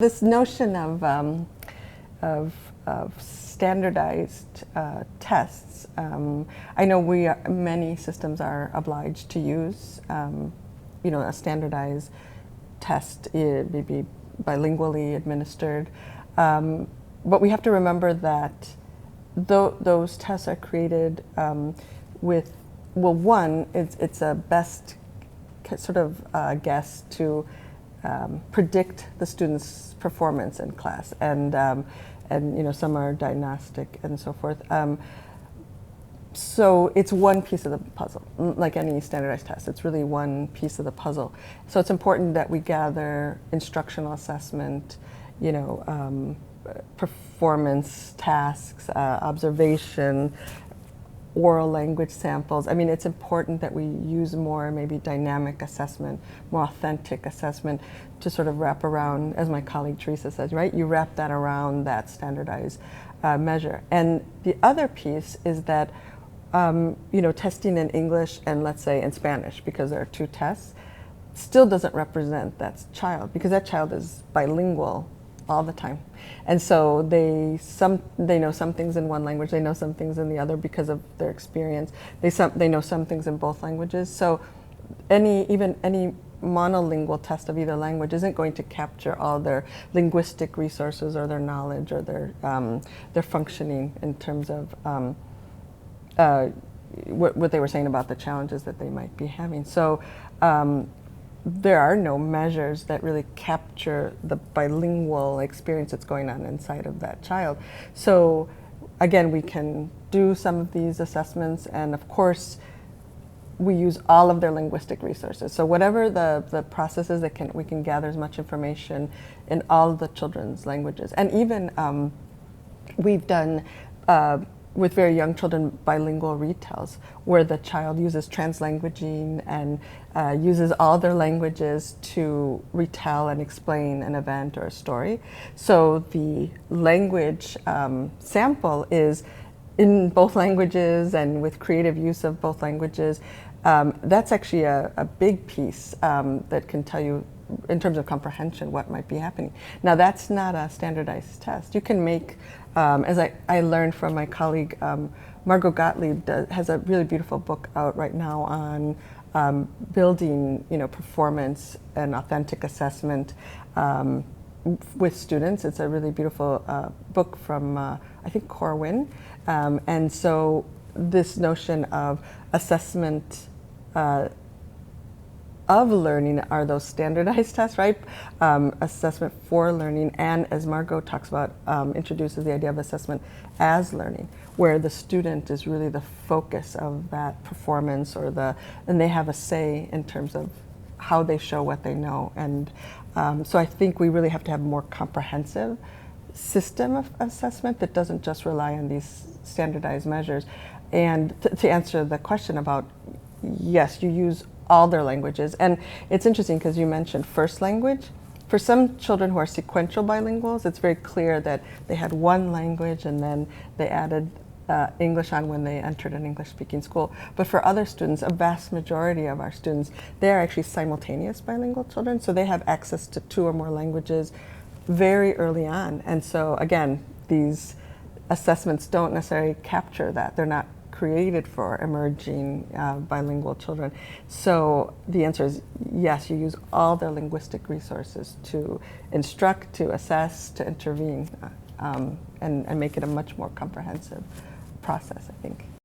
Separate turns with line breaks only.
This notion of, of standardized tests, I know many systems are obliged to use, a standardized test, it may be bilingually administered, but we have to remember that those tests are created with, well, one, it's a best sort of guess to predict the students' performance in class, and some are diagnostic and so forth. So it's one piece of the puzzle, like any standardized test. It's really one piece of the puzzle. So it's important that we gather instructional assessment, performance tasks, observation, oral language samples. I mean, it's important that we use more maybe dynamic assessment, more authentic assessment to sort of wrap around, as my colleague Teresa says, right? You wrap that around that standardized measure. And the other piece is that, testing in English and let's say in Spanish, because there are two tests, still doesn't represent that child, because that child is bilingual all the time. And so they know some things in one language, they know some things in the other because of their experience. They know some things in both languages. So any monolingual test of either language isn't going to capture all their linguistic resources or their knowledge or their functioning in terms of what they were saying about the challenges that they might be having. So there are no measures that really capture the bilingual experience that's going on inside of that child. So again, we can do some of these assessments, and of course we use all of their linguistic resources. So whatever the process is, we can gather as much information in all of the children's languages. And even we've done with very young children bilingual retells, where the child uses translanguaging and uses all their languages to retell and explain an event or a story. So the language sample is in both languages and with creative use of both languages. That's actually a big piece that can tell you, in terms of comprehension, what might be happening. Now, that's not a standardized test. You can make, as I learned from my colleague, Margot Gottlieb has a really beautiful book out right now on building, performance and authentic assessment with students. It's a really beautiful book from, I think, Colorin. And so this notion of assessment of learning are those standardized tests, right? Assessment for learning, and as Margot talks about, introduces the idea of assessment as learning, where the student is really the focus of that performance, and they have a say in terms of how they show what they know. And so I think we really have to have a more comprehensive system of assessment that doesn't just rely on these standardized measures. And to answer the question about, yes, you use all their languages. And it's interesting because you mentioned first language. For some children who are sequential bilinguals, it's very clear that they had one language and then they added English on when they entered an English-speaking school. But for other students, a vast majority of our students, they are actually simultaneous bilingual children, so they have access to two or more languages very early on. And so again, these assessments don't necessarily capture that. They're not created for emerging bilingual children. So the answer is yes, you use all their linguistic resources to instruct, to assess, to intervene, and make it a much more comprehensive process, I think.